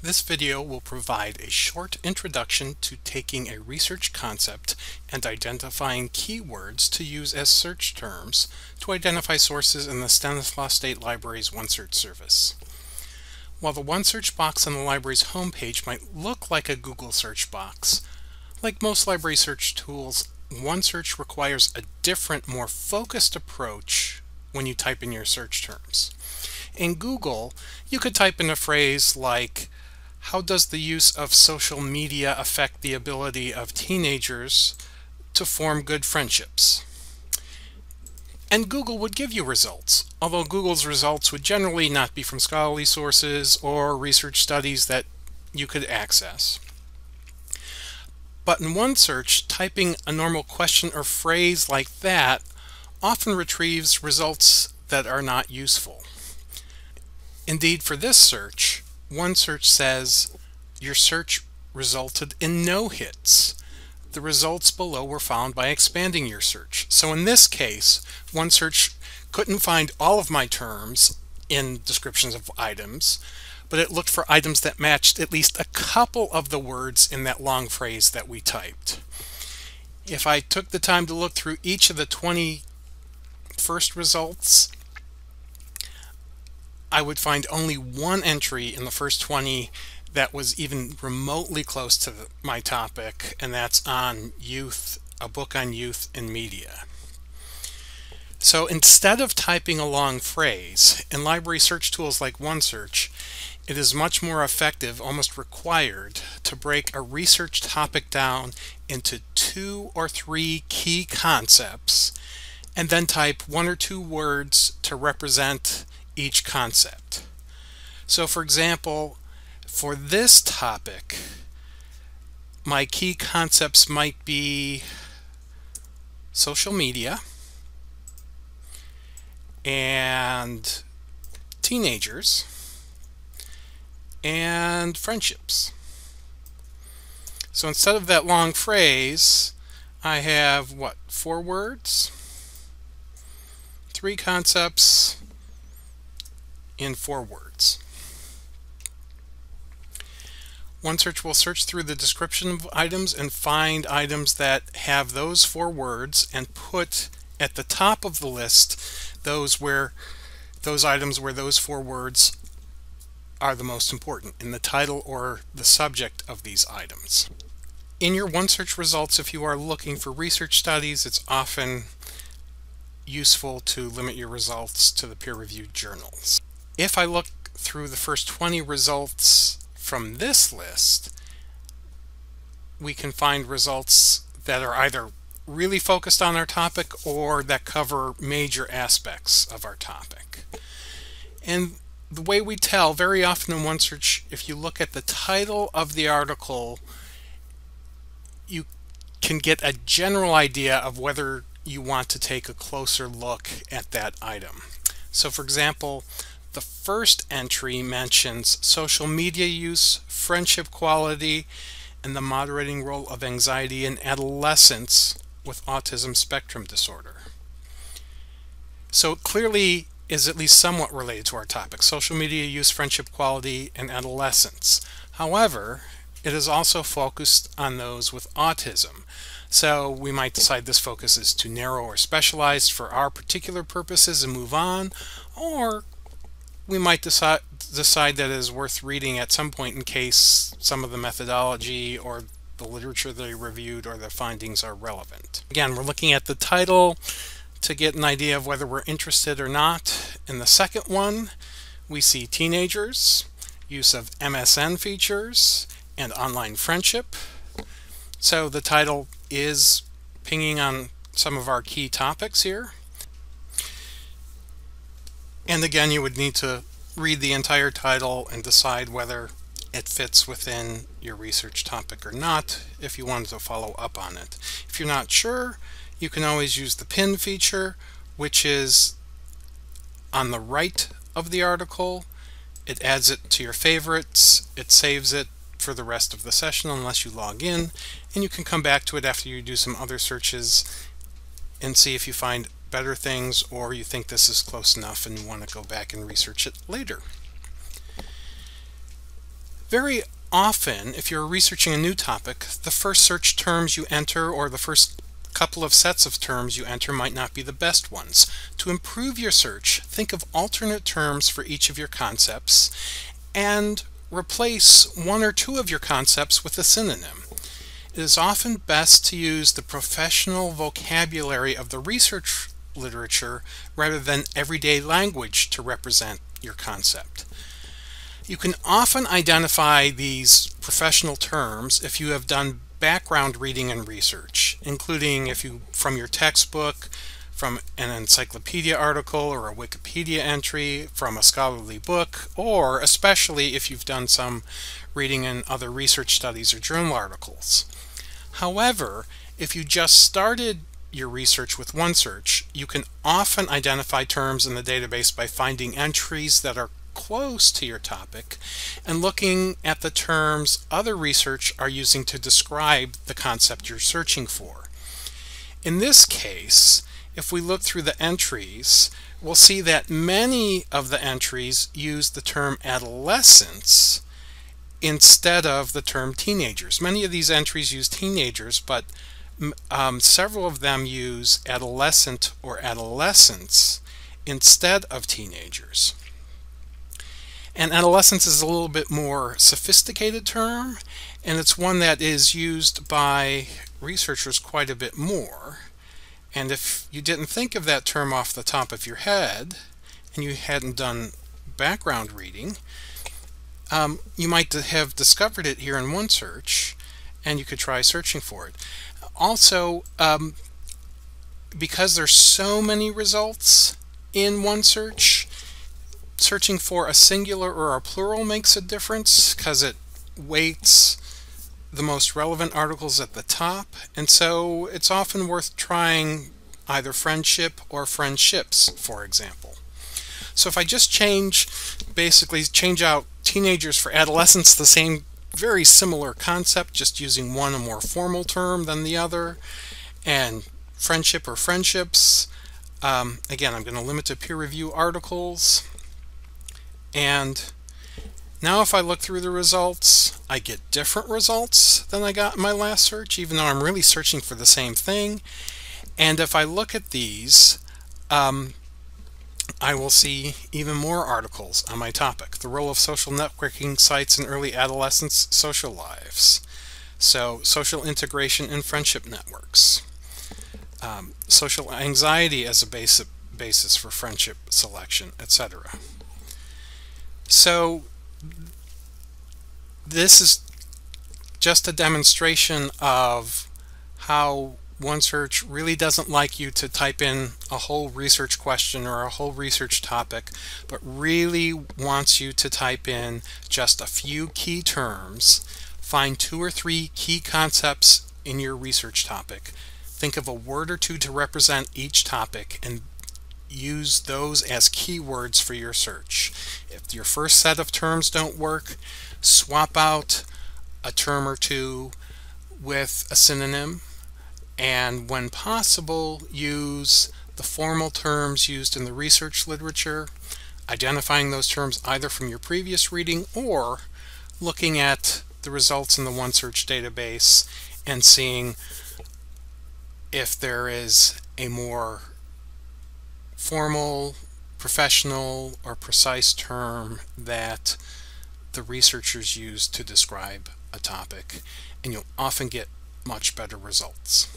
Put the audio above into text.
This video will provide a short introduction to taking a research concept and identifying keywords to use as search terms to identify sources in the Stanislaus State Library's OneSearch service. While the OneSearch box on the library's homepage might look like a Google search box, like most library search tools, OneSearch requires a different, more focused approach when you type in your search terms. In Google, you could type in a phrase like, "How does the use of social media affect the ability of teenagers to form good friendships?" And Google would give you results, although Google's results would generally not be from scholarly sources or research studies that you could access. But in OneSearch, typing a normal question or phrase like that often retrieves results that are not useful. Indeed, for this search, OneSearch says your search resulted in no hits. The results below were found by expanding your search. So in this case, OneSearch couldn't find all of my terms in descriptions of items, but it looked for items that matched at least a couple of the words in that long phrase that we typed. If I took the time to look through each of the 20 first results, I would find only one entry in the first 20 that was even remotely close to my topic, and that's on youth, a book on youth and media. So instead of typing a long phrase, in library search tools like OneSearch, it is much more effective, almost required, to break a research topic down into 2 or 3 key concepts, and then type 1 or 2 words to represent each concept. So for example, for this topic, my key concepts might be social media and teenagers and friendships. So instead of that long phrase, I have 4 words, 3 concepts in 4 words. OneSearch will search through the description of items and find items that have those 4 words and put at the top of the list those items where those 4 words are the most important in the title or the subject of these items. In your OneSearch results, if you are looking for research studies, it's often useful to limit your results to the peer-reviewed journals. If I look through the first 20 results from this list, we can find results that are either really focused on our topic or that cover major aspects of our topic. And the way we tell, very often in OneSearch, if you look at the title of the article, you can get a general idea of whether you want to take a closer look at that item. So for example, the first entry mentions social media use, friendship quality, and the moderating role of anxiety in adolescents with autism spectrum disorder. So it clearly is at least somewhat related to our topic, social media use, friendship quality, and adolescents. However, it is also focused on those with autism. So we might decide this focus is too narrow or specialized for our particular purposes and move on, or we might decide that it is worth reading at some point in case some of the methodology or the literature they reviewed or the findings are relevant. Again, we're looking at the title to get an idea of whether we're interested or not. In the second one, we see teenagers, use of MSN features, and online friendship. So the title is pinging on some of our key topics here. And again, you would need to read the entire title and decide whether it fits within your research topic or not if you wanted to follow up on it. If you're not sure, you can always use the pin feature, which is on the right of the article. It adds it to your favorites. It saves it for the rest of the session unless you log in, and you can come back to it after you do some other searches and see if you find better things or you think this is close enough and you want to go back and research it later. Very often, if you're researching a new topic, the first search terms you enter or the first couple of sets of terms you enter might not be the best ones. To improve your search, think of alternate terms for each of your concepts and replace one or two of your concepts with a synonym. It is often best to use the professional vocabulary of the research literature rather than everyday language to represent your concept. You can often identify these professional terms if you have done background reading and research, including if you from your textbook, from an encyclopedia article or a Wikipedia entry, from a scholarly book, or especially if you've done some reading in other research studies or journal articles. However, if you just started your research with OneSearch, you can often identify terms in the database by finding entries that are close to your topic and looking at the terms other research are using to describe the concept you're searching for. In this case, if we look through the entries, we'll see that many of the entries use the term adolescents instead of the term teenagers. Many of these entries use teenagers, but several of them use adolescent or adolescents instead of teenagers. And adolescence is a little bit more sophisticated term, and it's one that is used by researchers quite a bit more. And if you didn't think of that term off the top of your head, and you hadn't done background reading, you might have discovered it here in OneSearch, and you could try searching for it. Also, because there's so many results in OneSearch, searching for a singular or a plural makes a difference because it weights the most relevant articles at the top, and so it's often worth trying either friendship or friendships, for example. So if I just basically change out teenagers for adolescents, the same very similar concept, just using one a more formal term than the other, and friendship or friendships. Again, I'm going to limit to peer review articles. And now if I look through the results, I get different results than I got in my last search, even though I'm really searching for the same thing. And if I look at these, I will see even more articles on my topic. The role of social networking sites in early adolescents' social lives. So, social integration in friendship networks. Social anxiety as a basis for friendship selection, etc. So, this is just a demonstration of how OneSearch really doesn't like you to type in a whole research question or a whole research topic, but really wants you to type in just a few key terms, find 2 or 3 key concepts in your research topic, think of a word or two to represent each topic, and use those as keywords for your search. If your first set of terms don't work, swap out a term or two with a synonym, and when possible, use the formal terms used in the research literature, identifying those terms either from your previous reading or looking at the results in the OneSearch database and seeing if there is a more formal, professional, or precise term that the researchers use to describe a topic, and you'll often get much better results.